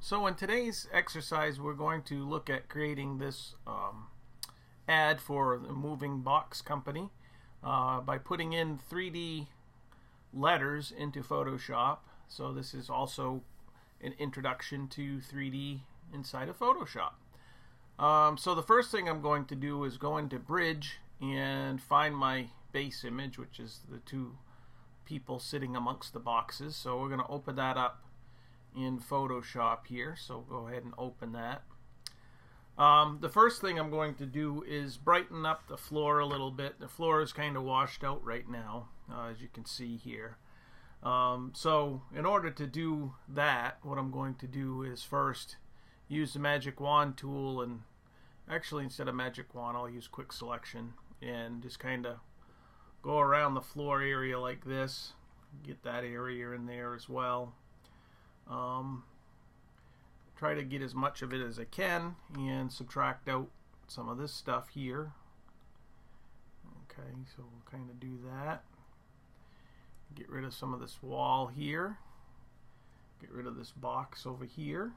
So in today's exercise, we're going to look at creating this ad for the moving box company by putting in 3D letters into Photoshop. So this is also an introduction to 3D inside of Photoshop. So the first thing I'm going to do is go into Bridge and find my base image, which is the two people sitting amongst the boxes. So we're going to open that up in Photoshop here, so go ahead and open that. The first thing I'm going to do is brighten up the floor a little bit. The floor is kind of washed out right now, as you can see here. So in order to do that, what I'm going to do is first use the magic wand tool, and actually instead of magic wand I'll use quick selection and just kind of go around the floor area like this, get that area in there as well. Try to get as much of it as I can and subtract out some of this stuff here. Okay, so we'll kind of do that. Get rid of some of this wall here. Get rid of this box over here.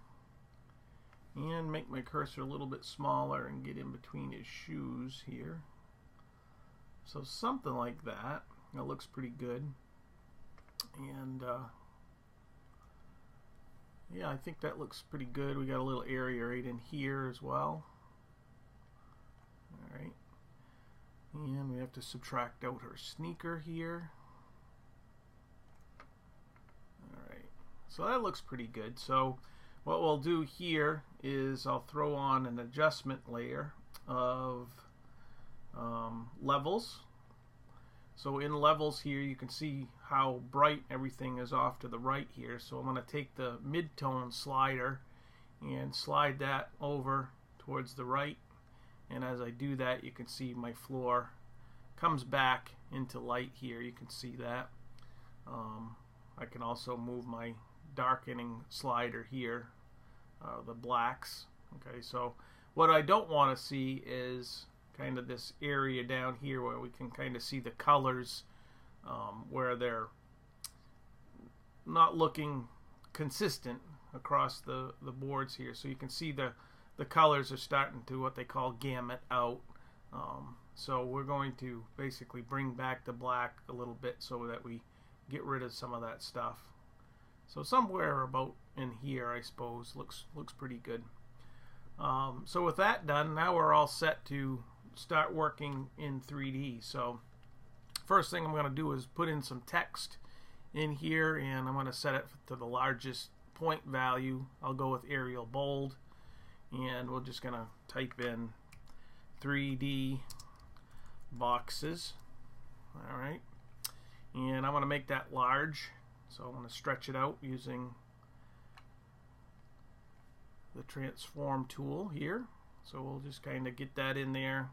And make my cursor a little bit smaller and get in between his shoes here. So something like that. That looks pretty good. And yeah, I think that looks pretty good. We got a little area right in here as well. Alright. And we have to subtract out her sneaker here. Alright. So that looks pretty good. So what we'll do here is I'll throw on an adjustment layer of levels. So in levels here you can see how bright everything is off to the right here. So I'm going to take the mid-tone slider and slide that over towards the right, and as I do that you can see my floor comes back into light here. You can see that. I can also move my darkening slider here, the blacks. Okay, so what I don't want to see is kind of this area down here where we can kind of see the colors where they're not looking consistent across the boards here. So you can see the colors are starting to what they call gamut out. So we're going to basically bring back the black a little bit so that we get rid of some of that stuff. So somewhere about in here, I suppose, looks pretty good. So with that done, now we're all set to start working in 3D. So first thing I'm going to do is put in some text in here, and I'm going to set it to the largest point value. I'll go with Arial Bold, and we're just going to type in 3D boxes. Alright, and I'm going to make that large, so I'm going to stretch it out using the transform tool here. So we'll just kind of get that in there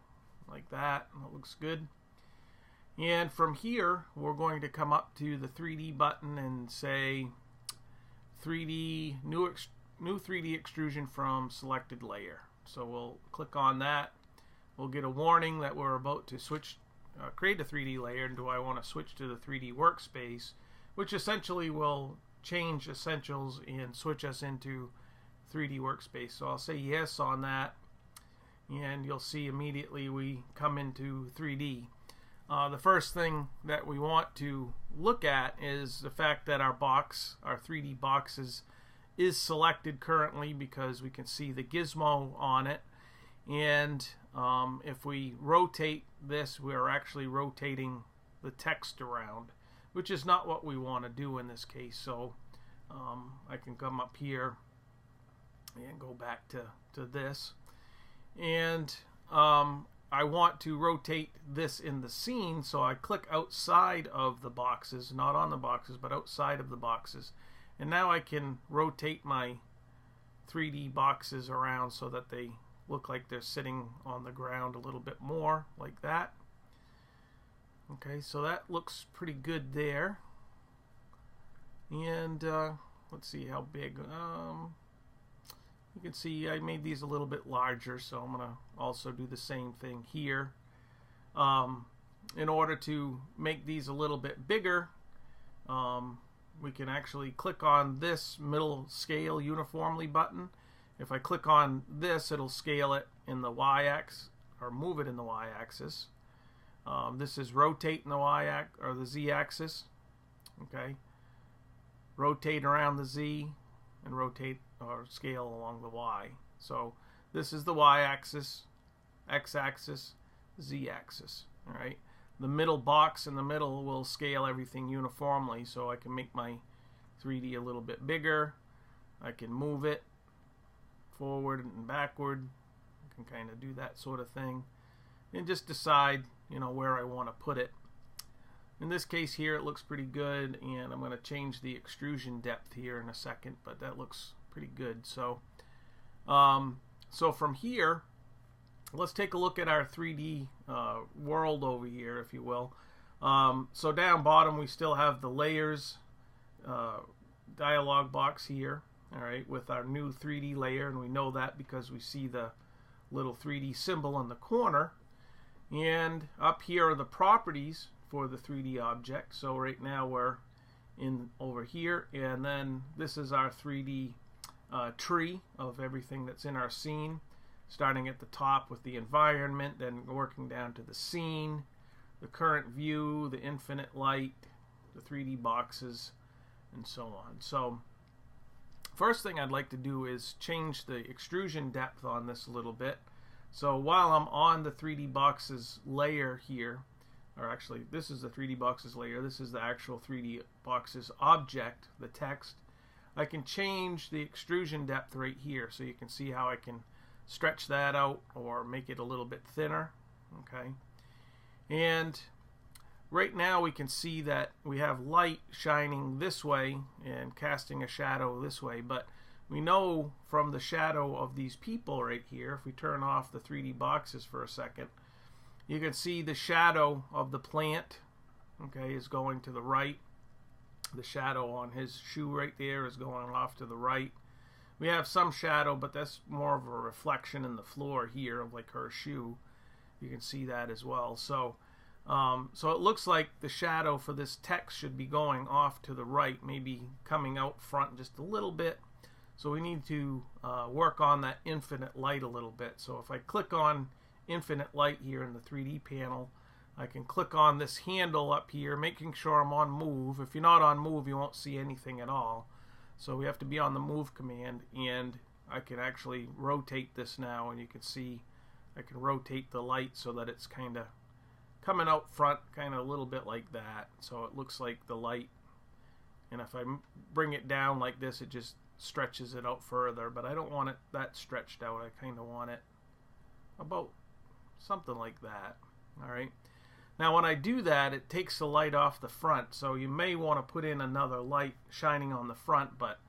like that. That looks good. And from here we're going to come up to the 3D button and say 3D new 3D extrusion from selected layer. So we'll click on that. We'll get a warning that we're about to switch create a 3D layer, and do I want to switch to the 3D workspace, which essentially will change essentials and switch us into 3D workspace. So I'll say yes on that, and you'll see immediately we come into 3D. The first thing that we want to look at is the fact that our 3D boxes is selected currently, because we can see the gizmo on it, and if we rotate this, we're actually rotating the text around, which is not what we want to do in this case. So I can come up here and go back to this, and I want to rotate this in the scene, so I click outside of the boxes, not on the boxes but outside of the boxes, and now I can rotate my 3D boxes around so that they look like they're sitting on the ground a little bit more, like that. Okay, so that looks pretty good there. And let's see how big. You can see I made these a little bit larger, so I'm going to also do the same thing here. In order to make these a little bit bigger, we can actually click on this middle scale uniformly button. If I click on this, it'll scale it in the y-axis or move it in the y-axis. This is rotate in the y-axis or the z-axis. Okay, rotate around the z and rotate or scale along the y. So this is the y-axis, x-axis, z-axis. All right. The middle box in the middle will scale everything uniformly, so I can make my 3D a little bit bigger. I can move it forward and backward. I can kind of do that sort of thing and just decide, you know, where I want to put it. In this case here, it looks pretty good, and I'm going to change the extrusion depth here in a second, but that looks pretty good. So from here, let's take a look at our 3D world over here, if you will. So down bottom, we still have the layers dialog box here, all right, with our new 3D layer, and we know that because we see the little 3D symbol in the corner. And up here are the properties for the 3D object. So right now we're in over here, and then this is our 3D tree of everything that's in our scene, starting at the top with the environment, then working down to the scene, the current view, the infinite light, the 3D boxes, and so on. So first thing I'd like to do is change the extrusion depth on this a little bit. So while I'm on the 3D boxes layer here, or actually this is the 3D boxes layer, this is the actual 3D boxes object, the text, I can change the extrusion depth right here, so you can see how I can stretch that out or make it a little bit thinner. Okay, and right now we can see that we have light shining this way and casting a shadow this way, but we know from the shadow of these people right here, if we turn off the 3D boxes for a second, you can see the shadow of the plant, okay, is going to the right. The shadow on his shoe right there is going off to the right. We have some shadow, but that's more of a reflection in the floor here of like her shoe. You can see that as well. So so it looks like the shadow for this text should be going off to the right, maybe coming out front just a little bit. So we need to work on that infinite light a little bit. So if I click on infinite light here in the 3D panel, I can click on this handle up here, making sure I'm on move. If you're not on move, you won't see anything at all. So we have to be on the move command, and I can actually rotate this now, and you can see I can rotate the light so that it's kind of coming out front, kind of a little bit like that. So it looks like the light, and if I bring it down like this, it just stretches it out further, but I don't want it that stretched out. I kind of want it about something like that. All right. Now when I do that, it takes the light off the front, so you may want to put in another light shining on the front, but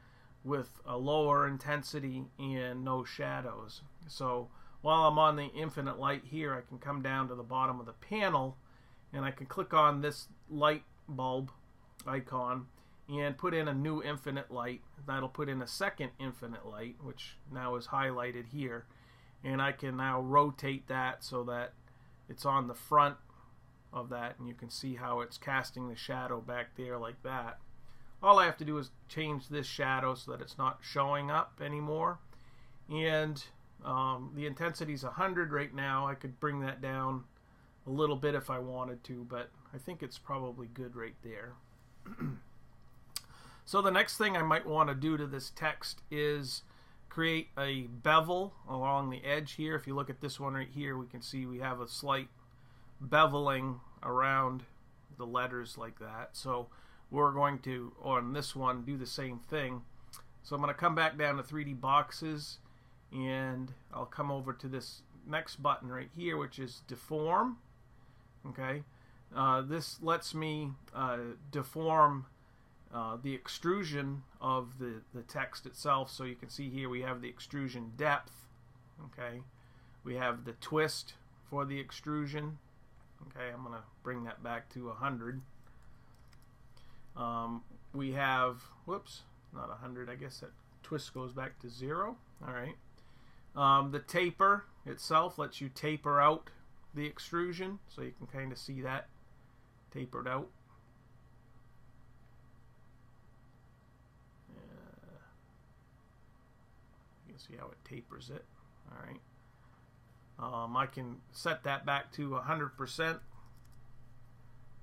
with a lower intensity and no shadows. So while I'm on the infinite light here, I can come down to the bottom of the panel, and I can click on this light bulb icon and put in a new infinite light. That'll put in a second infinite light, which now is highlighted here, and I can now rotate that so that it's on the front of that, and you can see how it's casting the shadow back there like that. All I have to do is change this shadow so that it's not showing up anymore, and the intensity is 100 right now. I could bring that down a little bit if I wanted to, but I think it's probably good right there. So the next thing I might want to do to this text is create a bevel along the edge here. If you look at this one right here, we can see we have a slight beveling around the letters like that. So we're going to, on this one, do the same thing. So I'm going to come back down to 3D boxes, and I'll come over to this next button right here, which is deform. Okay, this lets me deform the extrusion of the text itself. So you can see here we have the extrusion depth. Okay, we have the twist for the extrusion. Okay, I'm going to bring that back to 100. We have, whoops, not 100, I guess that twist goes back to 0. All right. The taper itself lets you taper out the extrusion, so you can kind of see that tapered out. can see how it tapers it. All right. I can set that back to 100%.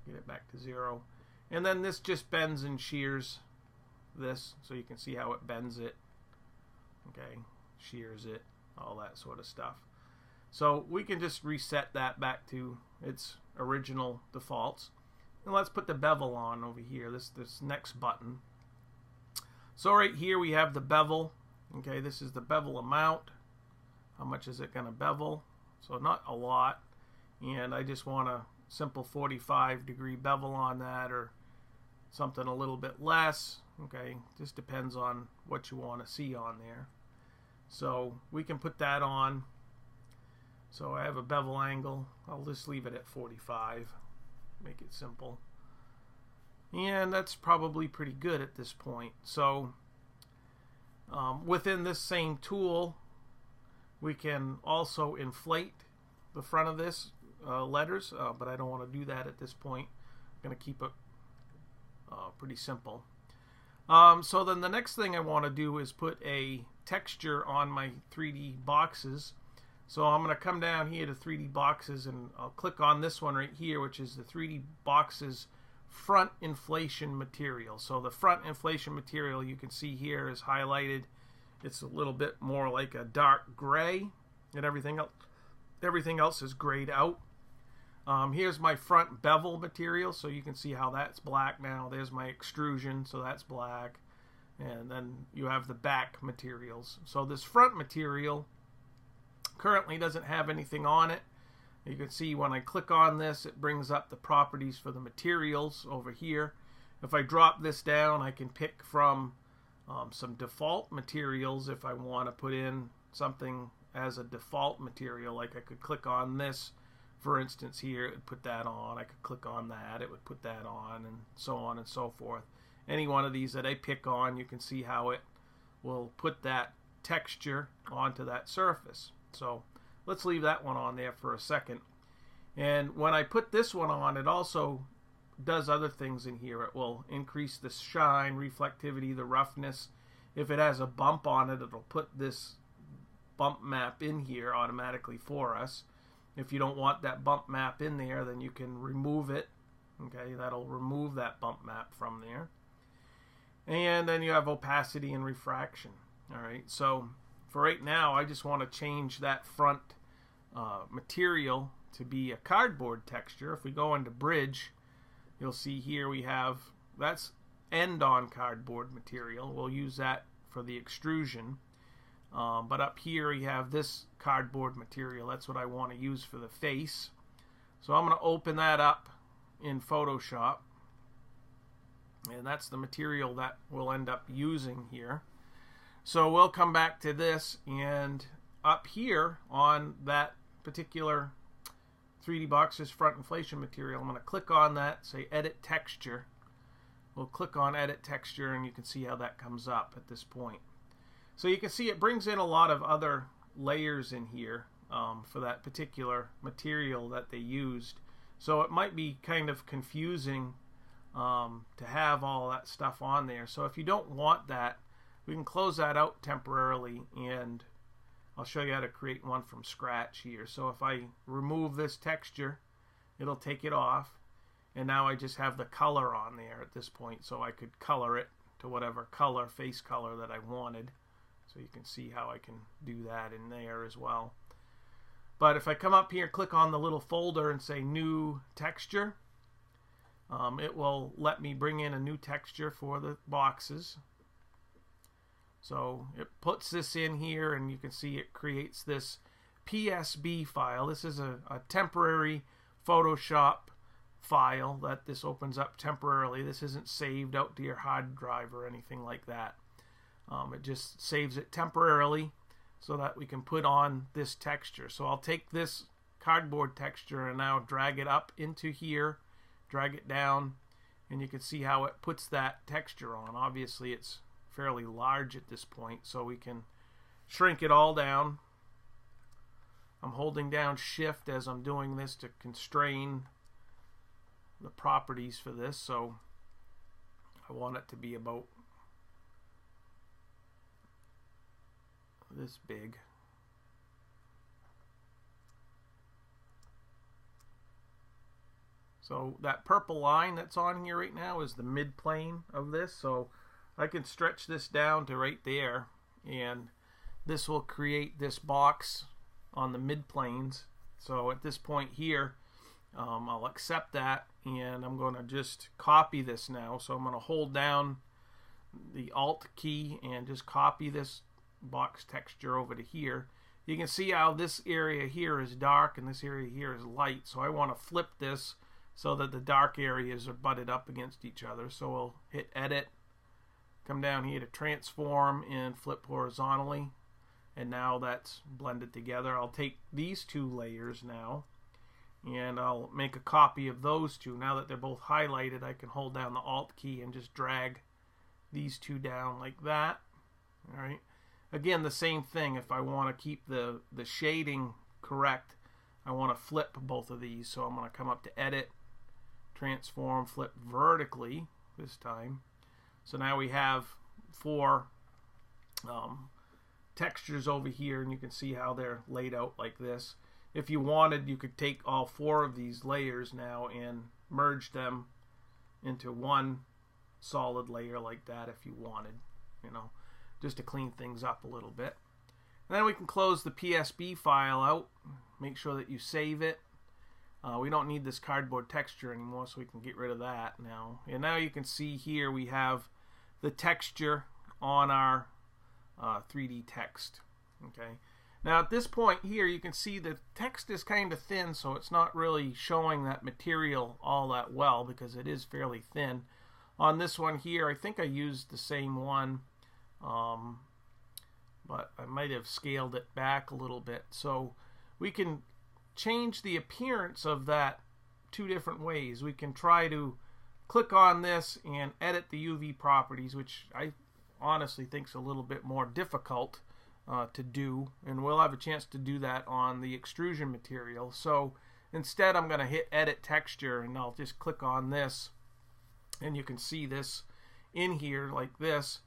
Get it back to 0. And then this just bends and shears this, so you can see how it bends it. Okay, shears it, all that sort of stuff. So we can just reset that back to its original defaults. And let's put the bevel on over here, this next button. So right here we have the bevel. Okay, this is the bevel amount. How much is it going to bevel? So not a lot. And I just want a simple 45-degree bevel on that, or something a little bit less. Okay, just depends on what you want to see on there. So we can put that on. So I have a bevel angle. I'll just leave it at 45. Make it simple. And that's probably pretty good at this point. So within this same tool, we can also inflate the front of this letters, but I don't want to do that at this point. I'm going to keep it pretty simple. So then the next thing I want to do is put a texture on my 3D boxes. So I'm going to come down here to 3D boxes, and I'll click on this one right here, which is the 3D boxes front inflation material. So the front inflation material you can see here is highlighted. It's a little bit more like a dark gray, and everything else is grayed out. Here's my front bevel material, so you can see how that's black now. There's my extrusion, so that's black. And then you have the back materials. So this front material currently doesn't have anything on it. You can see when I click on this, it brings up the properties for the materials over here. If I drop this down, I can pick from some default materials if I want to put in something as a default material. Like I could click on this, for instance, here, it would put that on. I could click on that, it would put that on, and so forth. Any one of these that I pick on, you can see how it will put that texture onto that surface. So let's leave that one on there for a second. And when I put this one on, it also does other things in here. It will increase the shine, reflectivity, the roughness. If it has a bump on it, it'll put this bump map in here automatically for us. If you don't want that bump map in there, then you can remove it. Okay, that'll remove that bump map from there. And then you have opacity and refraction. All right, so for right now, I just want to change that front material to be a cardboard texture. If we go into bridge, you'll see here we have, that's end-on cardboard material. We'll use that for the extrusion. But up here you have this cardboard material. That's what I want to use for the face. So I'm going to open that up in Photoshop. And that's the material that we'll end up using here. So we'll come back to this, and up here on that particular 3D Boxes front inflation material, I'm going to click on that, say Edit Texture. We'll click on Edit Texture, and you can see how that comes up at this point. So you can see it brings in a lot of other layers in here for that particular material that they used. So it might be kind of confusing to have all that stuff on there. So if you don't want that, we can close that out temporarily, and I'll show you how to create one from scratch here. So if I remove this texture, it'll take it off, and now I just have the color on there at this point, so I could color it to whatever color, face color that I wanted. So you can see how I can do that in there as well. But if I come up here, click on the little folder and say New Texture, it will let me bring in a new texture for the boxes. So it puts this in here, and you can see it creates this PSB file. This is a temporary Photoshop file that this opens up temporarily. This isn't saved out to your hard drive or anything like that. It just saves it temporarily so that we can put on this texture. So I'll take this cardboard texture and now drag it up into here, drag it down, and you can see how it puts that texture on. Obviously it's fairly large at this point, so we can shrink it all down. I'm holding down Shift as I'm doing this to constrain the properties for this, so I want it to be about this big. So that purple line that's on here right now is the mid plane of this. So I can stretch this down to right there, and this will create this box on the mid planes. So at this point here, I'll accept that, and I'm going to just copy this now. So I'm going to hold down the Alt key and just copy this box texture over to here. You can see how this area here is dark and this area here is light. So I want to flip this so that the dark areas are butted up against each other. So we'll hit Edit, come down here to Transform, and flip horizontally. And now that's blended together. I'll take these two layers now, and I'll make a copy of those two. Now that they're both highlighted, I can hold down the Alt key and just drag these two down like that. All right. Again, the same thing. If I want to keep the shading correct, I want to flip both of these. So I'm going to come up to Edit, Transform, flip vertically this time. So now we have four textures over here, and you can see how they're laid out like this. If you wanted, you could take all four of these layers now and merge them into one solid layer like that if you wanted, you know, just to clean things up a little bit. And then we can close the PSB file out, make sure that you save it. We don't need this cardboard texture anymore, so we can get rid of that now. And now you can see here we have the texture on our 3D text. Okay. Now at this point here, you can see the text is kind of thin, so it's not really showing that material all that well because it is fairly thin. On this one here, I think I used the same one, but I might have scaled it back a little bit. So we can change the appearance of that two different ways. We can try to click on this and edit the UV properties, which I honestly think is a little bit more difficult to do, and we'll have a chance to do that on the extrusion material. So instead I'm going to hit Edit Texture, and I'll just click on this, and you can see this in here like this.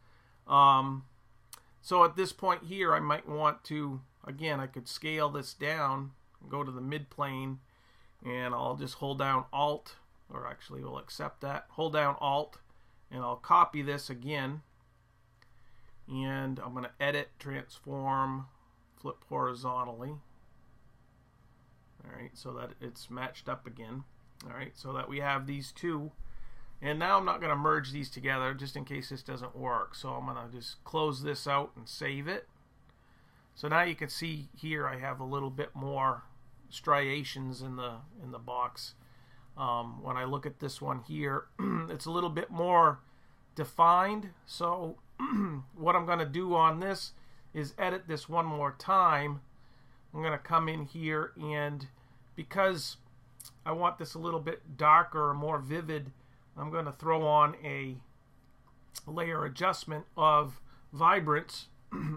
So at this point here, I might want to, again, I could scale this down, go to the mid plane, and I'll just hold down Alt, or actually we'll accept that, hold down Alt, and I'll copy this again, and I'm going to Edit, Transform, flip horizontally. Alright, so that it's matched up again. Alright, so that we have these two. And now I'm not going to merge these together just in case this doesn't work. So I'm going to just close this out and save it. So now you can see here I have a little bit more striations in the box. When I look at this one here, it's a little bit more defined. So what I'm going to do on this is edit this one more time. I'm going to come in here, and because I want this a little bit darker or more vivid, I'm going to throw on a layer adjustment of vibrance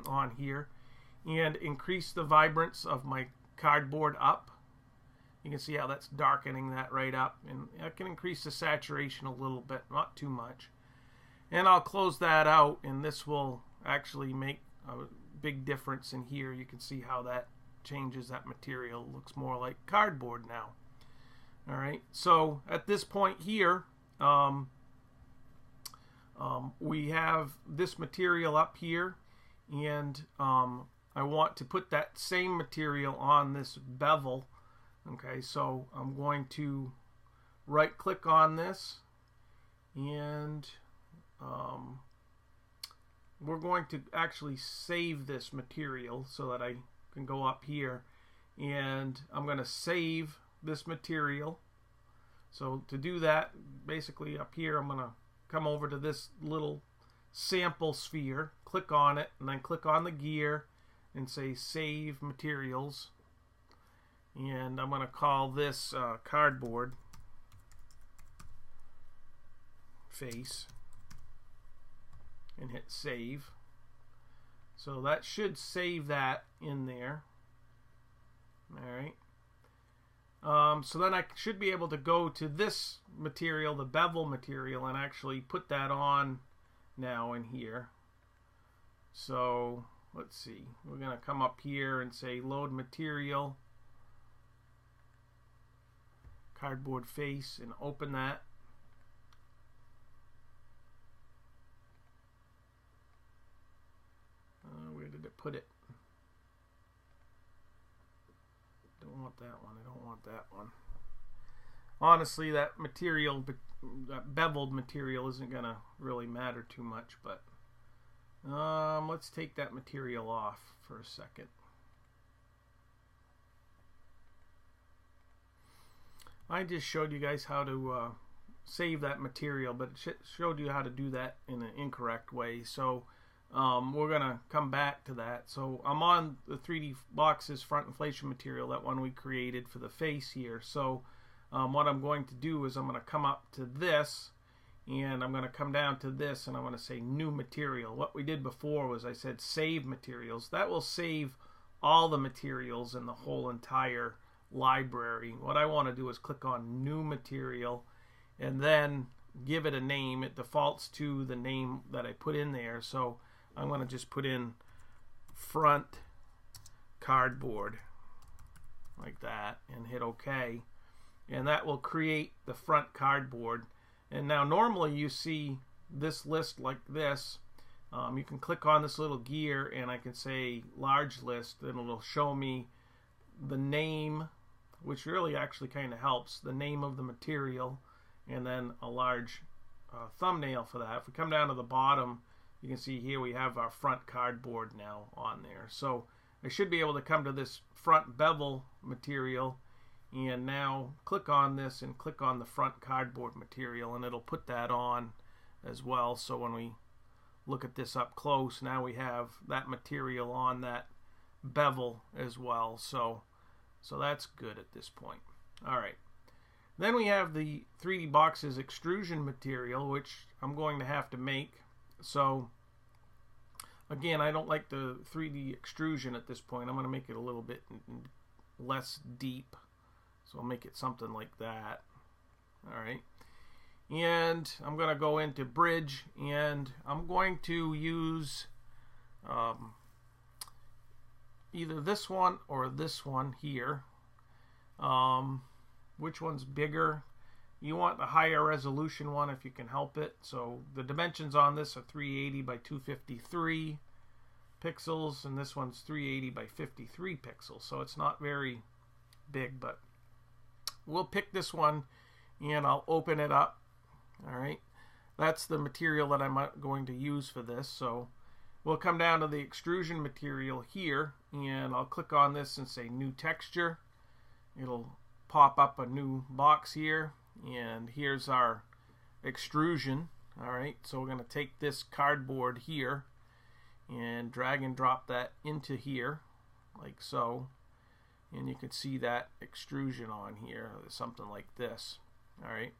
on here and increase the vibrance of my cardboard up. You can see how that's darkening that right up, and I can increase the saturation a little bit, not too much. And I'll close that out, and this will actually make a big difference in here. You can see how that changes that material. It looks more like cardboard now. Alright, so at this point here, we have this material up here, and I want to put that same material on this bevel. Okay, so I'm going to right click on this, and we're going to actually save this material so that I can go up here, and I'm going to save this material. So to do that, basically up here, I'm going to come over to this little sample sphere, click on it, and then click on the gear and say Save Materials. And I'm going to call this cardboard face and hit Save. So that should save that in there. Alright. So then I should be able to go to this material, the bevel material, and actually put that on now in here. So let's see, we're going to come up here and say load material, cardboard face, and open that. Where did it put it? Don't want that one. I don't want that one. Honestly, that material, that beveled material, isn't going to really matter too much, but let's take that material off for a second. I just showed you guys how to save that material, but it showed you how to do that in an incorrect way. So we're going to come back to that. So I'm on the 3D Boxes front inflation material, that one we created for the face here. So what I'm going to do is I'm going to come up to this, and I'm going to come down to this, and I'm going to say new material. What we did before was I said save materials. That will save all the materials in the whole entire library. What I want to do is click on new material and then give it a name. It defaults to the name that I put in there, so I'm going to just put in front cardboard like that and hit OK, and that will create the front cardboard. And now normally you see this list like this. You can click on this little gear and I can say large list, and it'll show me the name, which really actually kind of helps, the name of the material, and then a large thumbnail for that. If we come down to the bottom, you can see here we have our front cardboard now on there. So I should be able to come to this front bevel material and now click on this and click on the front cardboard material, and it'll put that on as well. So when we look at this up close, now we have that material on that bevel as well. So that's good at this point. Alright, then we have the 3D Boxes extrusion material, which I'm going to have to make. So again, I don't like the 3D extrusion at this point. I'm going to make it a little bit less deep. So I'll make it something like that. Alright. And I'm going to go into bridge, and I'm going to use either this one or this one here. Which one's bigger? You want the higher resolution one if you can help it. So the dimensions on this are 380 by 253 pixels, and this one's 380 by 53 pixels. So it's not very big, but we'll pick this one and I'll open it up. Alright, that's the material that I'm going to use for this. So we'll come down to the extrusion material here, and I'll click on this and say new texture. It'll pop up a new box here, and here's our extrusion. Alright, so we're going to take this cardboard here and drag and drop that into here like so, and you can see that extrusion on here, something like this. Alright,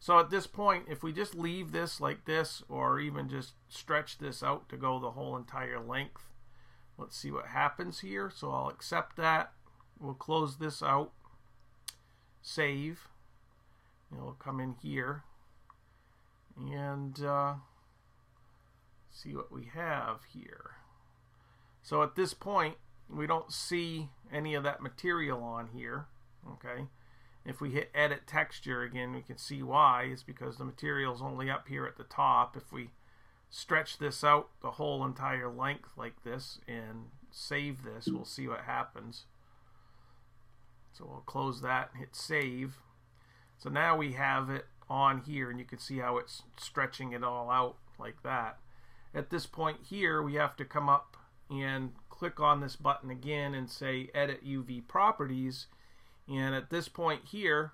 so at this point, if we just leave this like this, or even just stretch this out to go the whole entire length, let's see what happens here. So I'll accept that. We'll close this out, save, and we'll come in here and see what we have here. So at this point, we don't see any of that material on here. Okay, if we hit edit texture again, we can see why. It's because the material is only up here at the top. If we stretch this out the whole entire length like this and save this, we'll see what happens. So we'll close that and hit save. So now we have it on here, and you can see how it's stretching it all out like that. At this point here, we have to come up and click on this button again and say edit UV properties. And at this point here,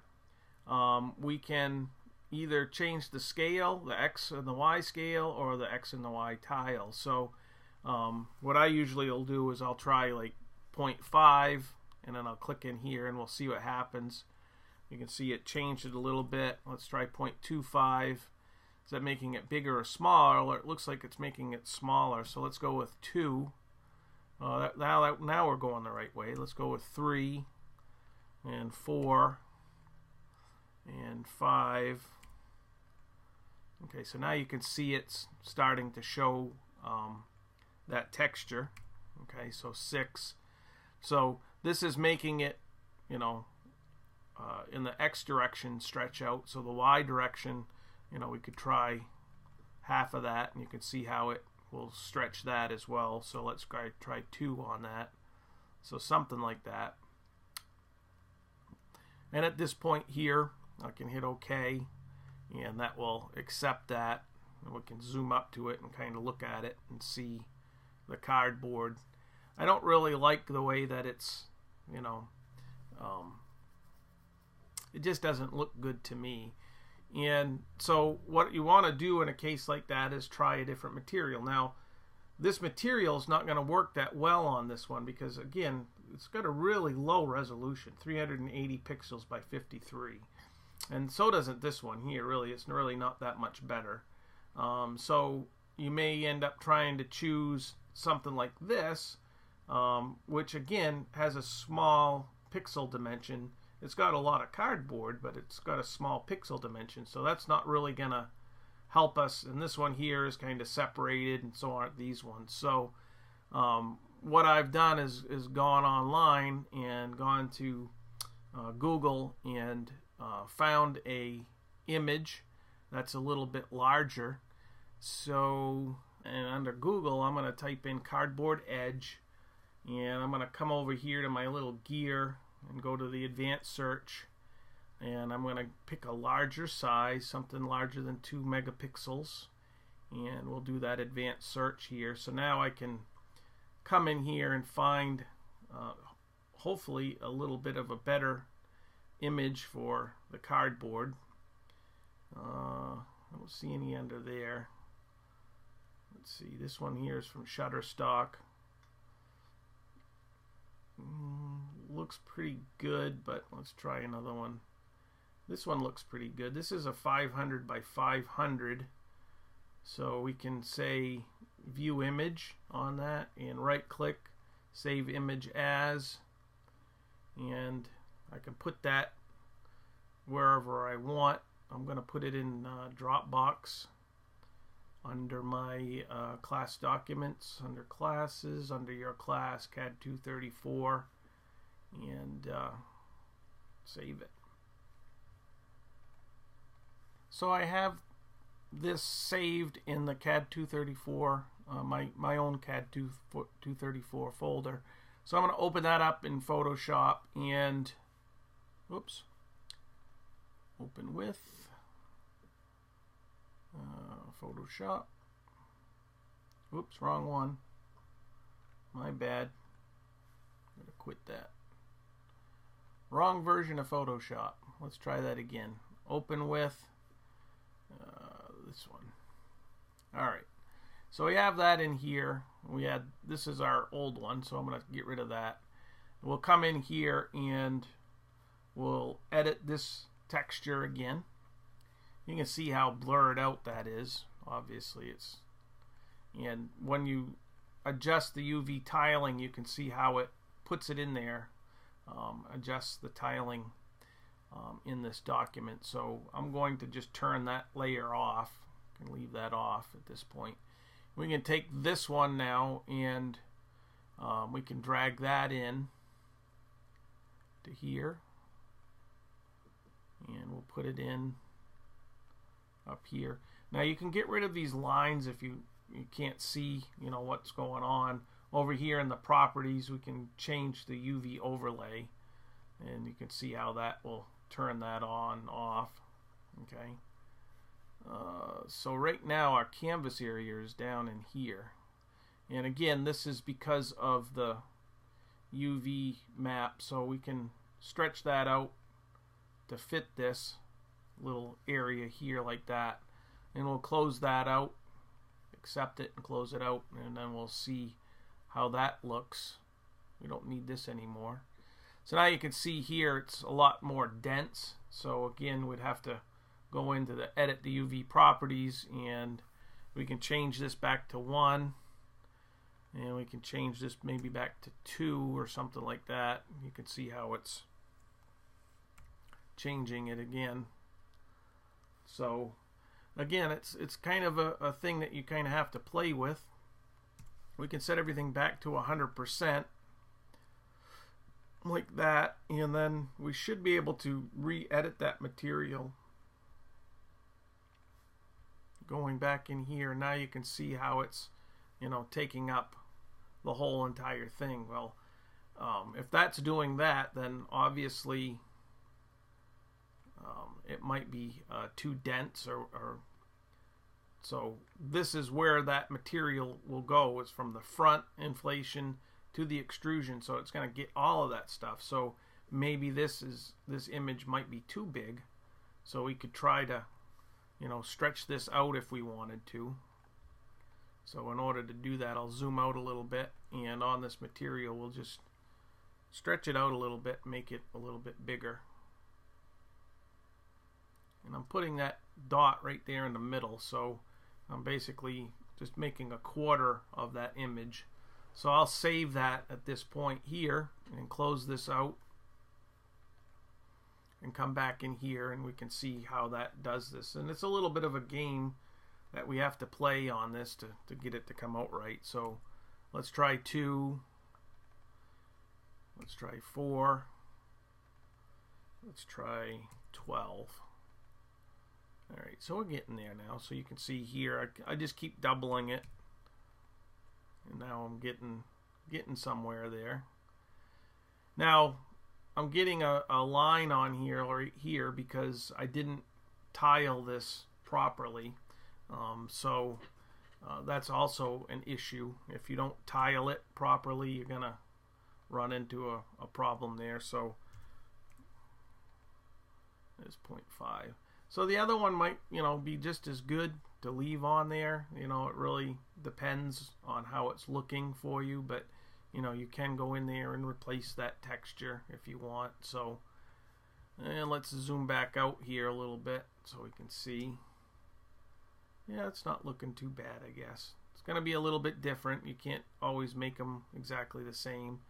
we can either change the scale, the X and the Y scale, or the X and the Y tile. So what I usually will do is I'll try like 0.5, and then I'll click in here and we'll see what happens. You can see it changed it a little bit. Let's try 0.25. Is that making it bigger or smaller? It looks like it's making it smaller. So let's go with 2. Now we're going the right way. Let's go with 3 and 4 and 5. Okay, so now you can see it's starting to show that texture. Okay, so 6. So this is making it, you know, in the X direction stretch out. So the Y direction, you know, we could try half of that, and you can see how it will stretch that as well. So let's try 2 on that. So something like that. And at this point here, I can hit OK, and that will accept that. And we can zoom up to it and kind of look at it and see the cardboard. I don't really like the way that it's, you know, it just doesn't look good to me. And so what you want to do in a case like that is try a different material. Now, this material is not going to work that well on this one because, again, it's got a really low resolution, 380 pixels by 53. And so doesn't this one here, really. It's really not that much better. So you may end up trying to choose something like this, which, again, has a small pixel dimension. It's got a lot of cardboard, but it's got a small pixel dimension, so that's not really going to help us. And this one here is kind of separated, and so aren't these ones. So what I've done is gone online and gone to Google and found a image that's a little bit larger. So, and under Google, I'm going to type in cardboard edge, and I'm going to come over here to my little gear and go to the advanced search, and I'm going to pick a larger size, something larger than 2 megapixels, and we'll do that advanced search here. So now I can come in here and find hopefully a little bit of a better image for the cardboard. I don't see any under there. Let's see, this one here is from Shutterstock. Looks pretty good, but let's try another one. This one looks pretty good. This is a 500 by 500, so we can say view image on that and right click, save image as, and I can put that wherever I want. I'm going to put it in Dropbox under my class documents, under classes, under your class, CAD 234, and save it. So I have this saved in the CAD 234, my own CAD 234 folder. So I'm going to open that up in Photoshop and, oops, open with Photoshop. Oops, wrong one. My bad. I'm going to quit that. Wrong version of Photoshop. Let's try that again. Open with this one. Alright. So we have that in here. This is our old one, so I'm going to get rid of that. We'll come in here and we'll edit this texture again. You can see how blurred out that is. Obviously it's, and when you adjust the UV tiling, you can see how it puts it in there, adjusts the tiling in this document. So I'm going to just turn that layer off. I can leave that off at this point. We can take this one now and we can drag that in to here, and we'll put it in up here. Now you can get rid of these lines if you can't see, you know, what's going on. Over here in the properties, we can change the UV overlay, and you can see how that will turn that on, off. Okay. So right now our canvas area is down in here, and again, this is because of the UV map, so we can stretch that out to fit this little area here like that, and we'll close that out, accept it and close it out, and then we'll see how that looks. We don't need this anymore. So now you can see here it's a lot more dense. So again, we'd have to go into the edit the UV properties, and we can change this back to 1, and we can change this maybe back to 2 or something like that. You can see how it's changing it again. So again, it's kind of a thing that you kind of have to play with. we can set everything back to 100% like that, and then we should be able to re-edit that material. Going back in here, now you can see how it's, you know, taking up the whole entire thing. Well, if that's doing that, then obviously it might be too dense, or so this is where that material will go, is from the front inflation to the extrusion, so it's going to get all of that stuff. So maybe this image might be too big, so we could try to, you know, stretch this out if we wanted to. So in order to do that, I'll zoom out a little bit, and on this material we'll just stretch it out a little bit, make it a little bit bigger. And I'm putting that dot right there in the middle, so I'm basically just making a quarter of that image. So I'll save that at this point here and close this out and come back in here, and we can see how that does this. And it's a little bit of a game that we have to play on this to get it to come out right. So let's try 2. Let's try 4. Let's try 12. Alright, so we're getting there now. So you can see here, I just keep doubling it. And now I'm getting somewhere there. Now I'm getting a line on here right here because I didn't tile this properly. So that's also an issue. If you don't tile it properly, you're gonna run into a problem there. So there's 0.5. So the other one might, you know, be just as good to leave on there. You know, it really depends on how it's looking for you, but you know, you can go in there and replace that texture if you want. So, and let's zoom back out here a little bit so we can see. Yeah, it's not looking too bad, I guess. It's going to be a little bit different. You can't always make them exactly the same.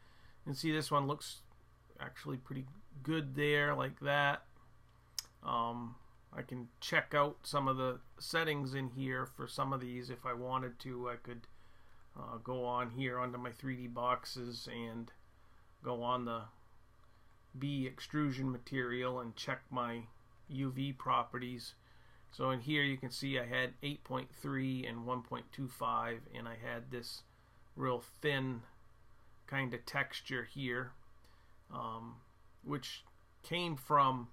And see, this one looks actually pretty good there, like that. I can check out some of the settings in here for some of these. If I wanted to, I could go on here onto my 3D boxes and go on the B extrusion material and check my UV properties. So in here you can see I had 8.3 and 1.25, and I had this real thin kind of texture here, which came from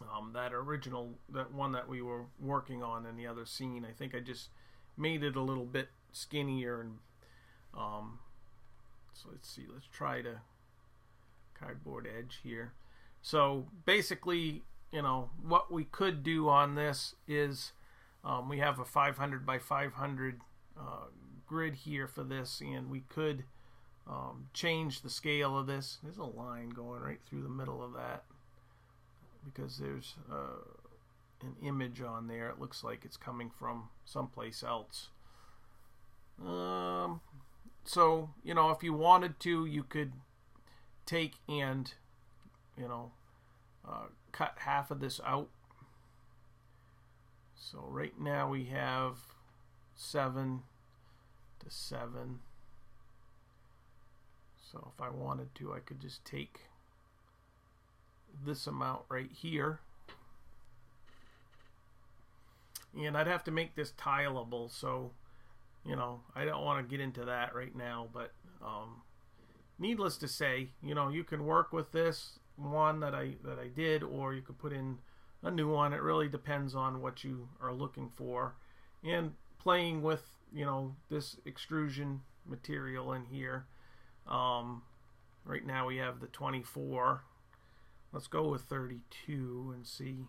that one that we were working on in the other scene. I think I just made it a little bit skinnier, and so let's see, let's try to cardboard edge here. So basically, you know, what we could do on this is we have a 500 by 500 grid here for this, and we could change the scale of this. There's a line going right through the middle of that because there's an image on there. It looks like it's coming from someplace else. So, you know, if you wanted to, you could take and, you know, cut half of this out. So right now we have 7 to 7. So if I wanted to, I could just take this amount right here, and I'd have to make this tileable. So, you know, I don't want to get into that right now, but needless to say, you know, you can work with this one that I did, or you could put in a new one. It really depends on what you are looking for, and playing with, you know, this extrusion material in here. Right now we have the 24. Let's go with 32 and see.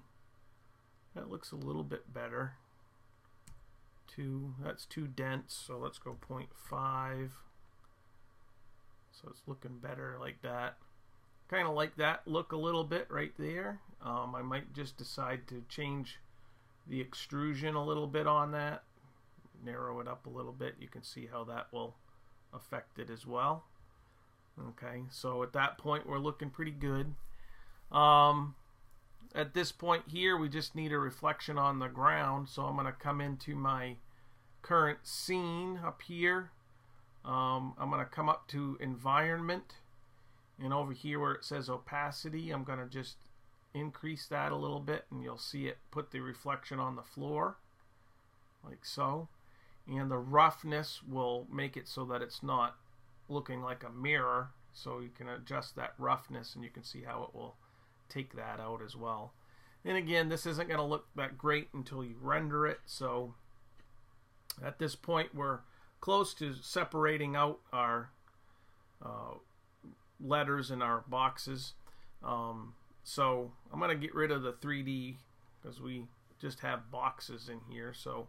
That looks a little bit better. 2, that's too dense, so let's go 0.5. So it's looking better like that. Kind of like that look a little bit right there. I might just decide to change the extrusion a little bit on that. Narrow it up a little bit. You can see how that will affect it as well. Okay, so at that point we're looking pretty good. At this point here, we just need a reflection on the ground, so I'm going to come into my current scene up here, I'm going to come up to environment, and over here where it says opacity, I'm going to just increase that a little bit, and you'll see it put the reflection on the floor like so. And the roughness will make it so that it's not looking like a mirror, so you can adjust that roughness and you can see how it will take that out as well. And again, this isn't going to look that great until you render it, so at this point we're close to separating out our letters in our boxes. So I'm going to get rid of the 3D because we just have boxes in here, so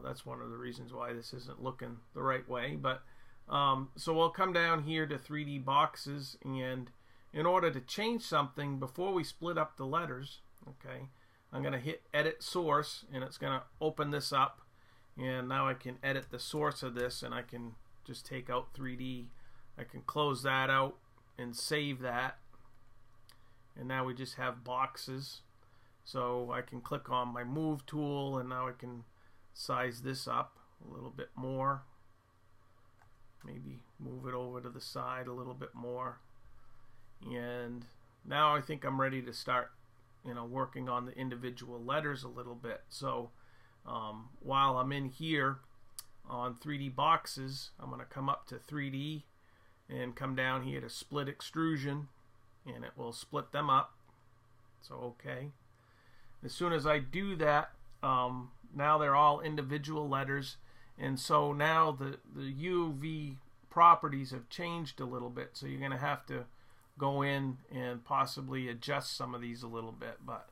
that's one of the reasons why this isn't looking the right way. But so we'll come down here to 3D boxes, and in order to change something before we split up the letters, okay, I'm going to hit edit source, and it's going to open this up, and now I can edit the source of this, and I can just take out 3D. I can close that out and save that, and now we just have boxes. So I can click on my move tool, and now I can size this up a little bit more, maybe move it over to the side a little bit more, and now I think I'm ready to start, you know, working on the individual letters a little bit. So while I'm in here on 3D boxes, I'm going to come up to 3D and come down here to split extrusion, and it will split them up. So okay, as soon as I do that, now they're all individual letters, and so now the UV properties have changed a little bit, so you're going to have to go in and possibly adjust some of these a little bit, but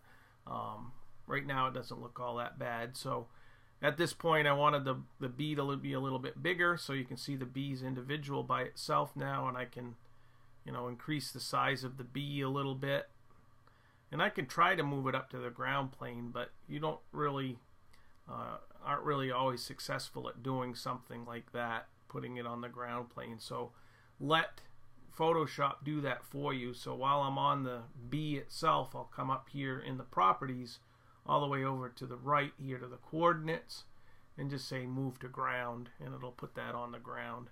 right now it doesn't look all that bad. So at this point I wanted the B to be a little bit bigger, so you can see the B's individual by itself now, and I can, you know, increase the size of the B a little bit, and I can try to move it up to the ground plane, but you don't really aren't really always successful at doing something like that, putting it on the ground plane. So let Photoshop do that for you. So while I'm on the B itself, I'll come up here in the properties all the way over to the right here to the coordinates and just say move to ground, and it'll put that on the ground.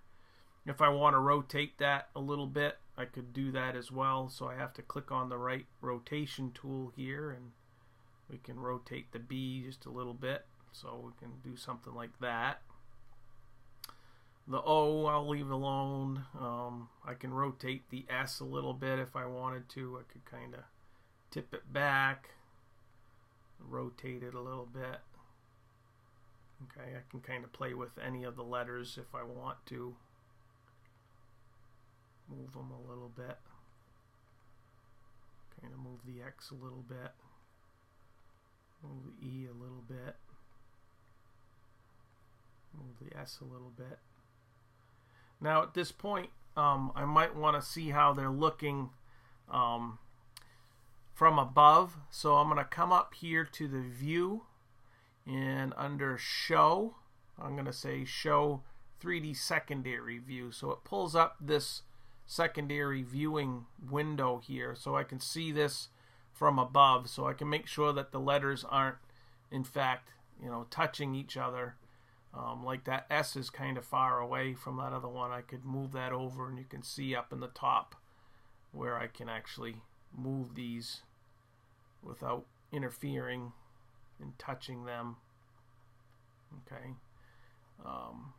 If I want to rotate that a little bit, I could do that as well. So I have to click on the right rotation tool here, and we can rotate the B just a little bit. So we can do something like that. The O I'll leave alone. I can rotate the S a little bit if I wanted to. I could kind of tip it back, rotate it a little bit. Okay, I can kind of play with any of the letters if I want to. Move them a little bit. Kind of move the X a little bit. Move the E a little bit. Move the S a little bit. Now at this point, I might want to see how they're looking from above. So I'm going to come up here to the view, and under show, I'm going to say show 3D secondary view. So it pulls up this secondary viewing window here, so I can see this from above, so I can make sure that the letters aren't in fact, you know, touching each other. Like that S is kind of far away from that other one. I could move that over, and you can see up in the top where I can actually move these without interfering and touching them. Okay,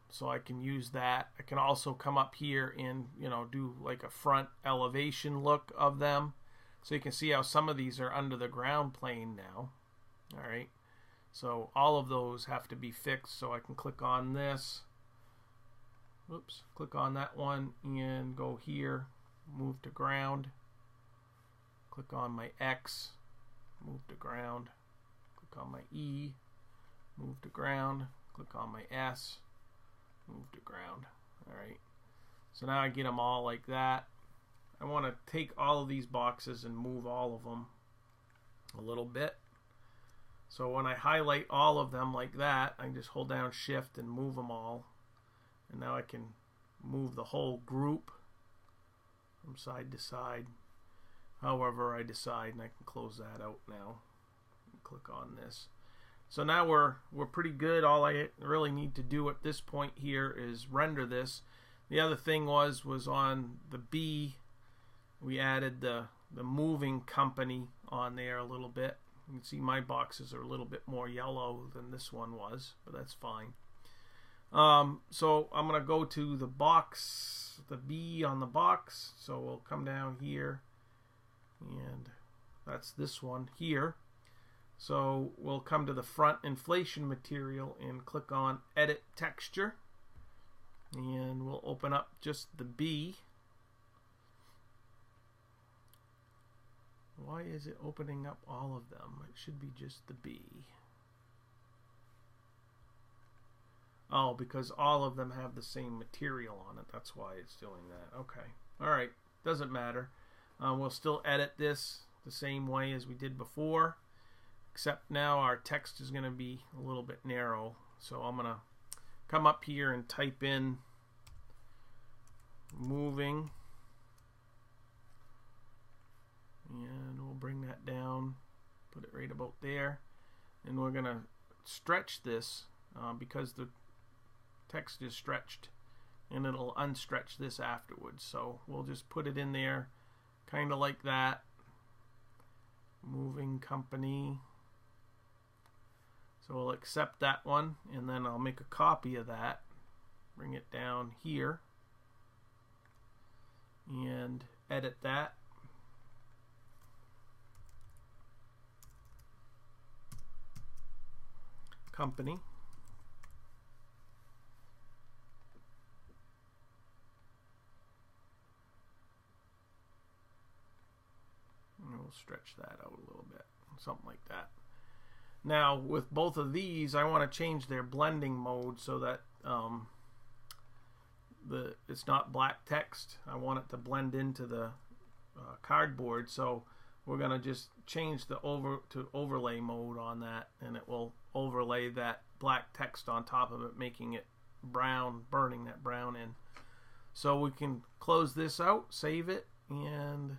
so I can use that. I can also come up here and, you know, do like a front elevation look of them, so you can see how some of these are under the ground plane now. All right, so all of those have to be fixed. So I can click on this, oops, click on that one and go here, move to ground, click on my X, move to ground, click on my E, move to ground, click on my S, move to ground. All right, so now I get them all like that. I want to take all of these boxes and move all of them a little bit. So when I highlight all of them like that, I can just hold down shift and move them all, and now I can move the whole group from side to side however I decide, and I can close that out now and click on this. So now we're pretty good. All I really need to do at this point here is render this. The other thing was on the B, we added the moving company on there a little bit. You can see my boxes are a little bit more yellow than this one was, but that's fine. So I'm going to go to the box, the B on the box. So we'll come down here, and that's this one here. So we'll come to the front inflation material and click on Edit Texture. And we'll open up just the B. Why is it opening up all of them? It should be just the B. Oh, because all of them have the same material on it. That's why it's doing that. Okay. Alright. Doesn't matter. We'll still edit this the same way as we did before. Except now our text is going to be a little bit narrow. So I'm going to come up here and type in moving. And we'll bring that down. Put it right about there. And we're going to stretch this because the text is stretched, and it'll unstretch this afterwards. So we'll just put it in there kind of like that. Moving company. So we'll accept that one, and then I'll make a copy of that, bring it down here, and edit that. Company. And we'll stretch that out a little bit, something like that. Now with both of these, I want to change their blending mode so that it's not black text. I want it to blend into the cardboard, so we're going to just change the overlay mode on that, and it will overlay that black text on top of it, making it brown, burning that brown in. So we can close this out, save it, and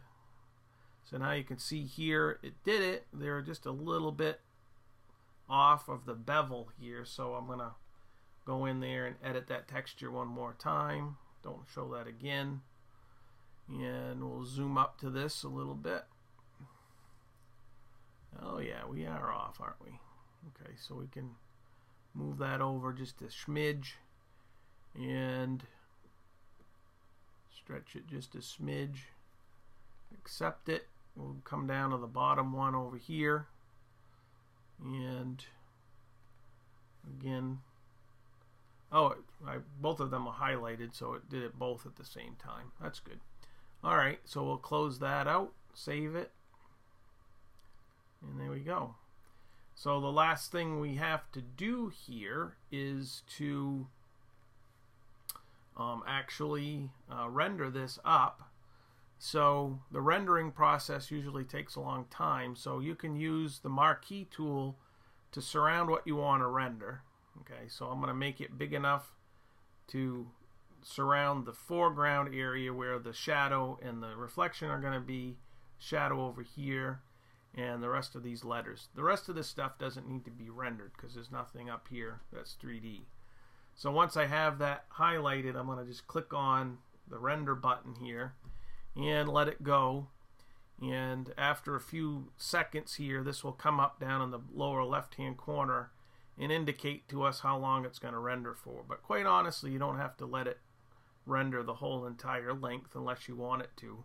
so now you can see here it did it. They're just a little bit off of the bevel here, so I'm going to go in there and edit that texture one more time. Don't show that again. And we'll zoom up to this a little bit. Oh yeah, we are off, aren't we? Okay, so we can move that over just a smidge and stretch it just a smidge. Accept it. We'll come down to the bottom one over here, and again, both of them are highlighted, so it did it both at the same time. That's good. Alright, so we'll close that out, save it, and there we go. So the last thing we have to do here is to actually render this up. So the rendering process usually takes a long time, so you can use the marquee tool to surround what you want to render. Okay, so I'm going to make it big enough to surround the foreground area where the shadow and the reflection are going to be. Shadow over here, and the rest of these letters. The rest of this stuff doesn't need to be rendered because there's nothing up here that's 3D. So once I have that highlighted, I'm going to just click on the render button here and let it go. And after a few seconds here, this will come up down in the lower left hand corner and indicate to us how long it's going to render for. But quite honestly, you don't have to let it render the whole entire length unless you want it to.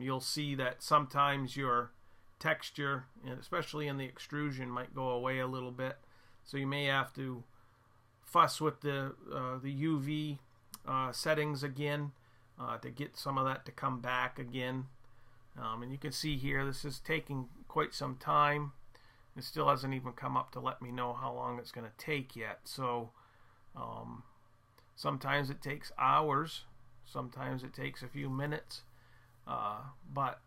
You'll see that sometimes your texture, and especially in the extrusion, might go away a little bit, so you may have to fuss with the UV settings again to get some of that to come back again. And you can see here this is taking quite some time. It still hasn't even come up to let me know how long it's going to take yet. So sometimes it takes hours, sometimes it takes a few minutes, but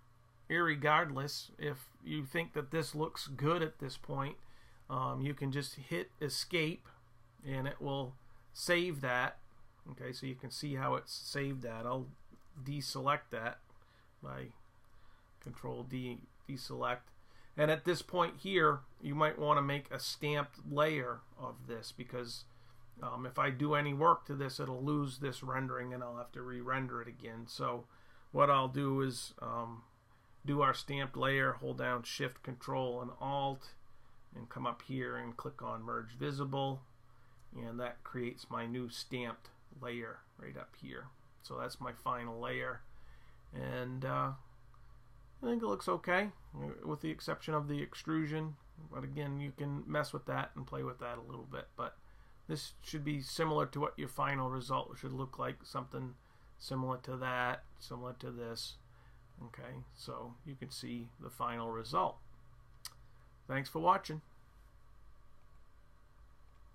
irregardless, if you think that this looks good at this point, you can just hit escape and it will save that. Okay, so you can see how it's saved that. I'll deselect that by Control D, deselect. And at this point here, you might want to make a stamped layer of this, because If I do any work to this, it'll lose this rendering and I'll have to re-render it again. So what I'll do is do our stamped layer, hold down Shift, Control, and Alt, and come up here and click on Merge Visible, and that creates my new stamped layer right up here. So that's my final layer, and I think it looks okay, with the exception of the extrusion. But again, you can mess with that and play with that a little bit, but this should be similar to what your final result should look like, something similar to that, similar to this. Okay, so you can see the final result. Thanks for watching.